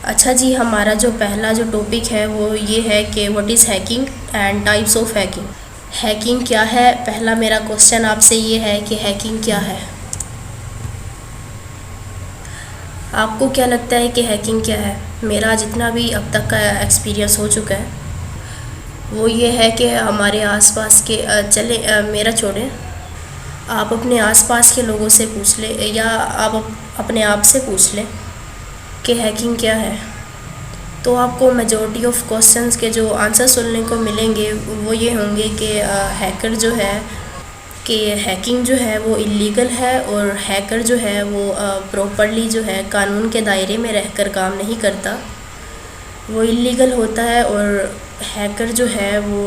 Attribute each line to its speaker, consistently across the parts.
Speaker 1: अच्छा जी, हमारा जो पहला जो टॉपिक है वो ये है कि what is hacking and types of hacking. Hacking क्या है? पहला मेरा क्वेश्चन आपसे ये है कि हैकिंग क्या है। आपको क्या लगता है कि हैकिंग क्या है? मेरा जितना भी अब तक का एक्सपीरियंस हो चुका है वो ये है कि हमारे आसपास के मेरा छोड़ें, आप अपने आसपास के लोगों से पूछ लें या आप अपने आप से पूछ लें कि हैकिंग क्या है, तो आपको मेजॉरिटी ऑफ क्वेश्चंस के जो आंसर सुनने को मिलेंगे वो ये होंगे कि हैकर जो है कि हैकिंग जो है वो इलीगल है और हैकर जो है वो प्रॉपरली जो है कानून के दायरे में रहकर काम नहीं करता, वो इलीगल होता है। और हैकर जो है वो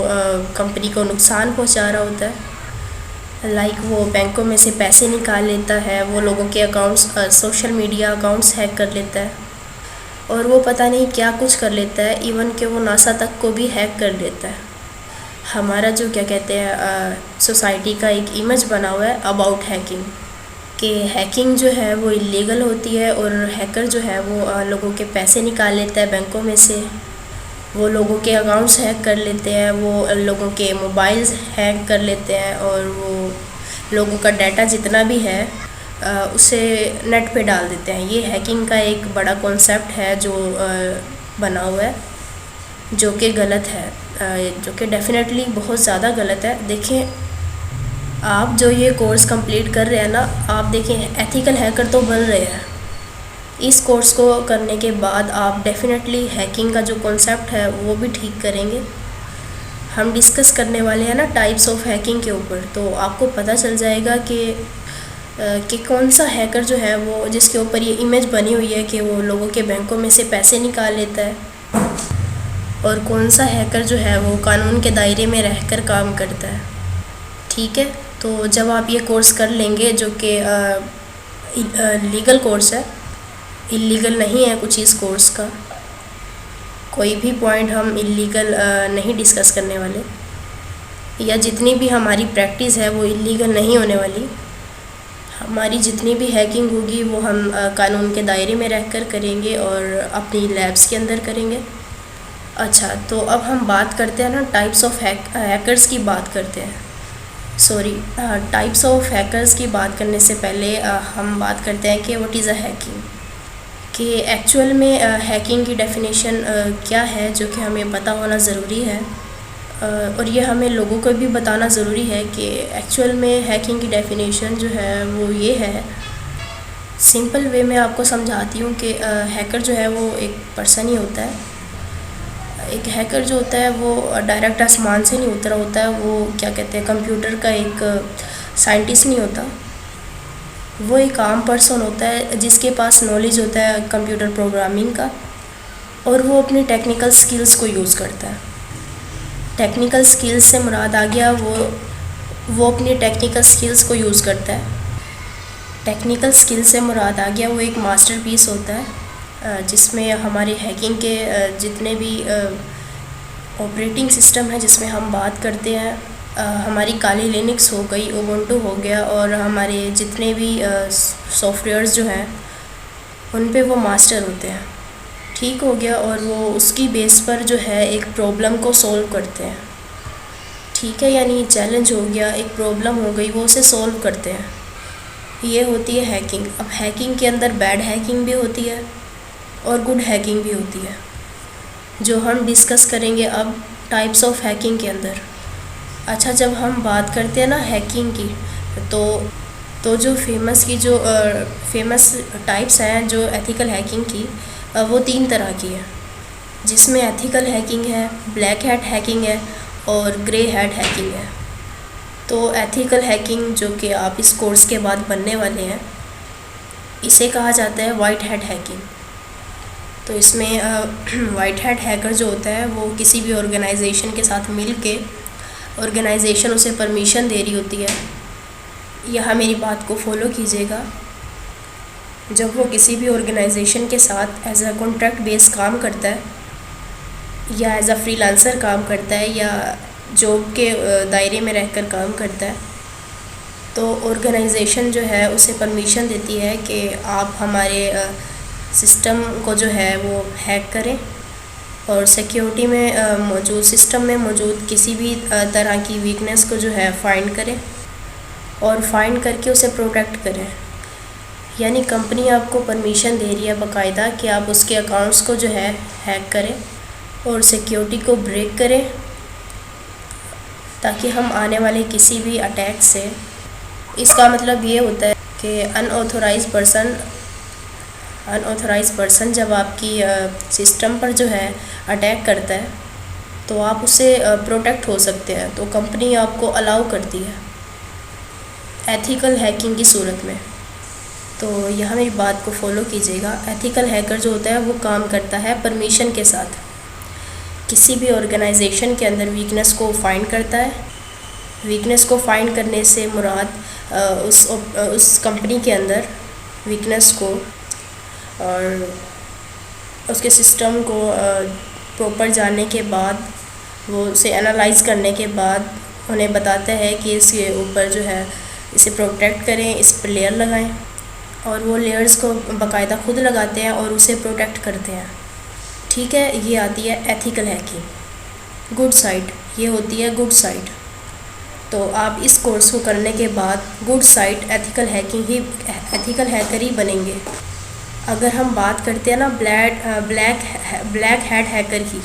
Speaker 1: कंपनी को नुकसान पहुंचा रहा होता है, लाइक वो बैंकों में से पैसे निकाल लेता है, वो लोगों के accounts social media accounts hack कर लेता है और वो पता नहीं क्या कुछ कर लेता है, इवन कि वो नासा तक को भी हैक कर लेता है। हमारा जो क्या कहते हैं सोसाइटी का एक इमेज बना हुआ है अबाउट हैकिंग कि हैकिंग जो है वो इलीगल होती है और हैकर जो है वो लोगों के पैसे निकाल लेता है बैंकों में से, वो लोगों के अकाउंट्स हैक कर लेते हैं, वो लोगों के मोबाइल्स हैक कर लेते हैं और वो लोगों का डाटा जितना भी है उसे नेट पे डाल देते हैं। ये हैकिंग का एक बड़ा कॉन्सेप्ट है जो बना हुआ है, जो कि गलत है, जो कि डेफिनेटली बहुत ज़्यादा गलत है। देखें, आप जो ये कोर्स कंप्लीट कर रहे हैं ना, आप देखें एथिकल हैकर तो बन रहे हैं। इस कोर्स को करने के बाद आप डेफिनेटली हैकिंग का जो कॉन्सेप्ट है वो भी ठीक करेंगे। हम डिस्कस करने वाले हैं ना टाइप्स ऑफ हैकिंग के ऊपर, तो आपको पता चल जाएगा कि कौन सा हैकर जो है वो जिसके ऊपर ये इमेज बनी हुई है कि वो लोगों के बैंकों में से पैसे निकाल लेता है, और कौन सा हैकर जो है वो कानून के दायरे में रहकर काम करता है। ठीक है, तो जब आप ये कोर्स कर लेंगे जो कि लीगल कोर्स है, इलीगल नहीं है कुछ इस कोर्स का, कोई भी पॉइंट हम इलीगल नहीं डिस्कस करने वाले, या जितनी भी हमारी प्रैक्टिस है वो इलीगल नहीं होने वाली। हमारी जितनी भी हैकिंग होगी वो हम कानून के दायरे में रहकर करेंगे और अपनी लैब्स के अंदर करेंगे। अच्छा, तो अब हम बात करते हैं ना टाइप्स ऑफ हैकर्स की बात करते हैं। टाइप्स ऑफ हैकर्स की बात करने से पहले हम बात करते हैं कि व्हाट इज़ अ हैकिंग, कि एक्चुअल में हैकिंग की डेफिनेशन क्या है, जो कि हमें पता होना ज़रूरी है। और ये हमें लोगों को भी बताना ज़रूरी है कि एक्चुअल में हैकिंग की डेफिनेशन जो है वो ये है। सिंपल वे में आपको समझाती हूँ कि हैकर जो है वो एक पर्सन ही होता है। एक हैकर जो होता है वो डायरेक्ट आसमान से नहीं उतरा होता है, वो क्या कहते हैं कंप्यूटर का एक साइंटिस्ट नहीं होता, वो एक आम पर्सन होता है जिसके पास नॉलेज होता है कंप्यूटर प्रोग्रामिंग का, और वो अपनी टेक्निकल स्किल्स को यूज़ करता है। टेक्निकल स्किल्स से मुराद आ गया वो अपनी टेक्निकल स्किल्स को यूज़ करता है। टेक्निकल स्किल से मुराद आ गया वो एक मास्टरपीस होता है जिसमें हमारे हैकिंग के जितने भी ऑपरेटिंग सिस्टम है जिसमें हम बात करते हैं, हमारी काली लिनक्स हो गई, उबुंटू हो गया, और हमारे जितने भी सॉफ्टवेयर्स जो हैं उन पे वो मास्टर होते हैं। ठीक हो गया, और वो उसकी बेस पर जो है एक प्रॉब्लम को सॉल्व करते हैं। ठीक है, यानी चैलेंज हो गया, एक प्रॉब्लम हो गई, वो उसे सॉल्व करते हैं। ये होती है हैकिंग। अब हैकिंग के अंदर बैड हैकिंग भी होती है और गुड हैकिंग भी होती है, जो हम डिस्कस करेंगे अब टाइप्स ऑफ हैकिंग के अंदर। अच्छा, जब हम बात करते हैं ना हैकिंग की, तो जो फेमस टाइप्स हैं जो एथिकल हैकिंग की, वो 3 तरह की है, जिसमें एथिकल हैकिंग है, ब्लैक हैट हैकिंग है और ग्रे हैट हैकिंग है। तो एथिकल हैकिंग जो कि आप इस कोर्स के बाद बनने वाले हैं, इसे कहा जाता है वाइट हैट हैकिंग। तो इसमें वाइट हैट हैकर जो होता है वो किसी भी ऑर्गेनाइजेशन के साथ मिल के ऑर्गेनाइजेशन उसे परमिशन दे रही होती है। यहाँ मेरी बात को फॉलो कीजिएगा। जब वो किसी भी ऑर्गेनाइजेशन के साथ एज अ कॉन्ट्रैक्ट बेस काम करता है, या एज अ फ्रीलांसर काम करता है, या जॉब के दायरे में रहकर काम करता है, तो ऑर्गेनाइजेशन जो है उसे परमिशन देती है कि आप हमारे सिस्टम को जो है वो हैक करें और सिक्योरिटी में मौजूद सिस्टम में मौजूद किसी भी तरह की वीकनेस को जो है फाइंड करें और फाइंड करके उसे प्रोटेक्ट करें। यानी कंपनी आपको परमिशन दे रही है बाकायदा कि आप उसके अकाउंट्स को जो है हैक करें और सिक्योरिटी को ब्रेक करें, ताकि हम आने वाले किसी भी अटैक से, इसका मतलब ये होता है कि अनऑथोराइज पर्सन जब आपकी सिस्टम पर जो है अटैक करता है तो आप उससे प्रोटेक्ट हो सकते हैं। तो कंपनी आपको अलाउ करती है एथिकल हैकिंग की सूरत में। तो यहाँ मेरी बात को फॉलो कीजिएगा। एथिकल हैकर जो होता है वो काम करता है परमिशन के साथ, किसी भी ऑर्गेनाइजेशन के अंदर वीकनेस को फाइंड करता है। वीकनेस को फाइंड करने से मुराद उस कंपनी के अंदर वीकनेस को और उसके सिस्टम को प्रॉपर जानने के बाद, वो उसे एनालाइज करने के बाद उन्हें बताता है कि इसके ऊपर जो है इसे प्रोटेक्ट करें, इस पर लेयर लगाएं, और वो लेयर्स को बाकायदा खुद लगाते हैं और उसे प्रोटेक्ट करते हैं। ठीक है, ये आती है एथिकल हैकिंग। गुड साइड, ये होती है गुड साइड। तो आप इस कोर्स को करने के बाद गुड साइड एथिकल हैकर ही बनेंगे। अगर हम बात करते हैं ना ब्लैक हैट हैकर की,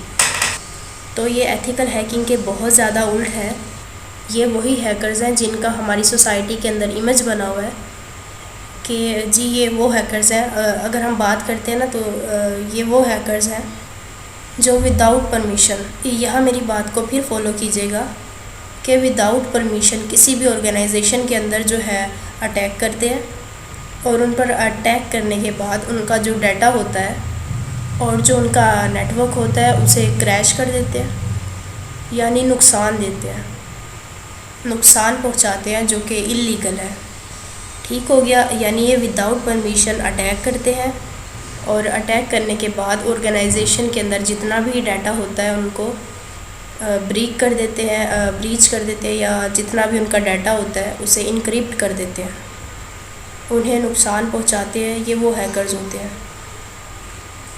Speaker 1: तो ये एथिकल हैकिंग के बहुत ज़्यादा उल्ट है। ये वही हैकर्स हैं जिनका हमारी सोसाइटी के अंदर इमेज बना हुआ है कि जी ये वो हैकर्स हैं। अगर हम बात करते हैं ना तो ये वो हैकर्स हैं जो विदाउट परमिशन, यहाँ मेरी बात को फिर फॉलो कीजिएगा, कि विदाउट परमिशन किसी भी ऑर्गेनाइजेशन के अंदर जो है अटैक करते हैं और उन पर अटैक करने के बाद उनका जो डाटा होता है और जो उनका नेटवर्क होता है उसे क्रैश कर देते हैं, यानी नुकसान देते हैं, नुकसान पहुंचाते हैं, जो कि इल्लीगल है। ठीक हो गया। यानी ये विदाउट परमिशन अटैक करते हैं और अटैक करने के बाद ऑर्गेनाइजेशन के अंदर जितना भी डाटा होता है उनको ब्रीच कर देते हैं, या जितना भी उनका डाटा होता है उसे इनक्रिप्ट कर देते हैं, उन्हें नुकसान पहुंचाते हैं। ये वो हैकर्स होते हैं।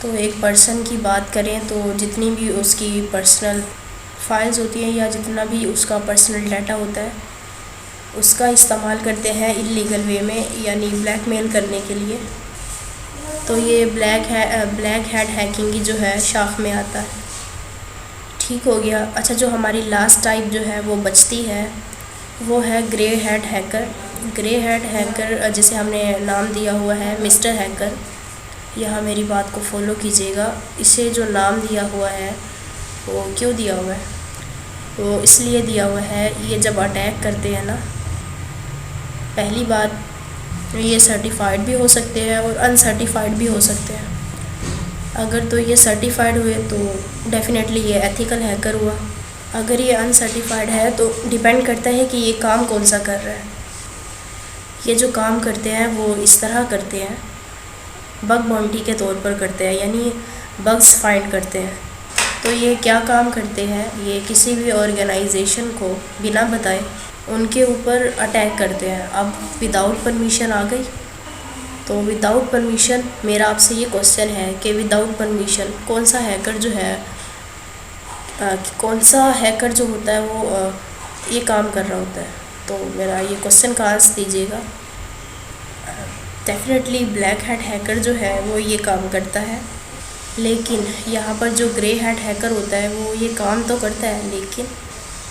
Speaker 1: तो एक पर्सन की बात करें तो जितनी भी उसकी पर्सनल फाइल्स होती हैं या जितना भी उसका पर्सनल डाटा होता है उसका इस्तेमाल करते हैं इल्लीगल वे में, यानी ब्लैकमेल करने के लिए। तो ये ब्लैक हैट हैकिंग की जो है शाख में आता है। ठीक हो गया। अच्छा, जो हमारी लास्ट टाइप जो है वो बचती है वो है grey hat hacker. Grey hat hacker जिसे हमने नाम दिया हुआ है मिस्टर हैकर। यहाँ मेरी बात को फॉलो कीजिएगा। इसे जो नाम दिया हुआ है वो क्यों दिया हुआ है? वो इसलिए दिया हुआ है, ये जब अटैक करते हैं ना, पहली बात ये सर्टिफाइड भी हो सकते हैं और अनसर्टिफाइड भी हो सकते हैं। अगर तो ये सर्टिफाइड हुए तो डेफिनेटली ये एथिकल हैकर हुआ। अगर ये अनसर्टिफाइड है तो डिपेंड करता है कि ये काम कौन सा कर रहा है। ये जो काम करते हैं वो इस तरह करते हैं, बग बाउंटी के तौर पर करते हैं, यानी बग्स फाइंड करते हैं। तो ये क्या काम करते हैं, ये किसी भी ऑर्गेनाइजेशन को बिना बताए उनके ऊपर अटैक करते हैं। अब विदाउट परमिशन आ गई, तो विदाउट परमिशन मेरा आपसे ये क्वेश्चन है कि विदाउट परमिशन कौन सा हैकर जो होता है वो ये काम कर रहा होता है। तो मेरा ये क्वेश्चन का आंसर दीजिएगा। डेफिनेटली ब्लैक हैट हैकर जो है वो ये काम करता है, लेकिन यहाँ पर जो ग्रे हैट हैकर होता है वो ये काम तो करता है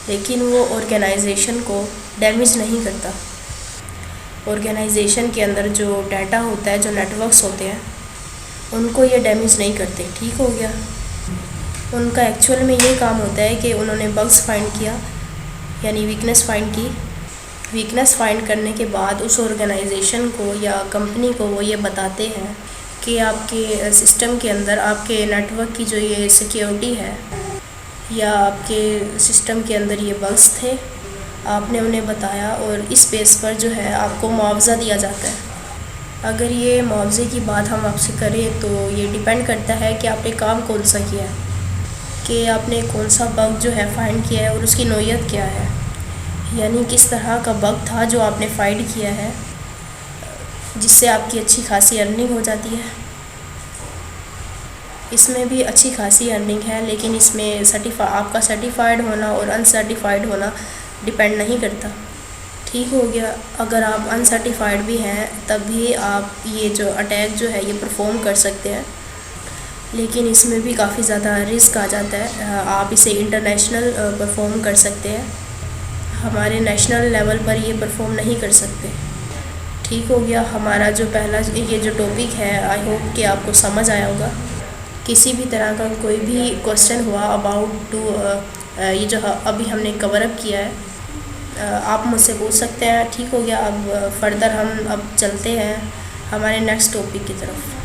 Speaker 1: लेकिन वो ऑर्गेनाइजेशन को डैमेज नहीं करता। ऑर्गेनाइजेशन के अंदर जो डाटा होता है, जो नेटवर्क्स होते हैं, उनको ये डैमेज नहीं करते। ठीक हो गया। उनका एक्चुअल में ये काम होता है कि उन्होंने बग्स फाइंड किया, यानी वीकनेस फाइंड की। वीकनेस फाइंड करने के बाद उस ऑर्गेनाइजेशन को या कंपनी को वो ये बताते हैं कि आपके सिस्टम के अंदर आपके नेटवर्क की जो ये सिक्योरिटी है या आपके सिस्टम के अंदर ये बग्स थे, आपने उन्हें बताया और इस बेस पर जो है आपको मुआवजा दिया जाता है। अगर ये मुआवजे की बात हम आपसे करें तो ये डिपेंड करता है कि आपने काम कौन सा किया है, कि आपने कौन सा बग जो है फाइंड किया है और उसकी नौयत क्या है, यानी किस तरह का बग था जो आपने फाइंड किया है जिससे आपकी अच्छी खासी अर्निंग हो जाती है। इसमें भी अच्छी खासी अर्निंग है, लेकिन इसमें आपका सर्टिफाइड होना और अनसर्टिफाइड होना डिपेंड नहीं करता। ठीक हो गया। अगर आप अनसर्टिफाइड भी हैं तब भी आप ये जो अटैक जो है ये परफॉर्म कर सकते हैं, लेकिन इसमें भी काफ़ी ज़्यादा रिस्क आ जाता है। आप इसे इंटरनेशनल परफॉर्म कर सकते हैं, हमारे नेशनल लेवल पर ये परफॉर्म नहीं कर सकते। ठीक हो गया। हमारा जो पहला ये जो टॉपिक है, आई होप कि आपको समझ आया होगा। किसी भी तरह का कोई भी क्वेश्चन हुआ अबाउट टू ये जो अभी हमने कवर अप किया है, आप मुझसे पूछ सकते हैं। ठीक हो गया। अब फर्दर हम अब चलते हैं हमारे नेक्स्ट टॉपिक की तरफ।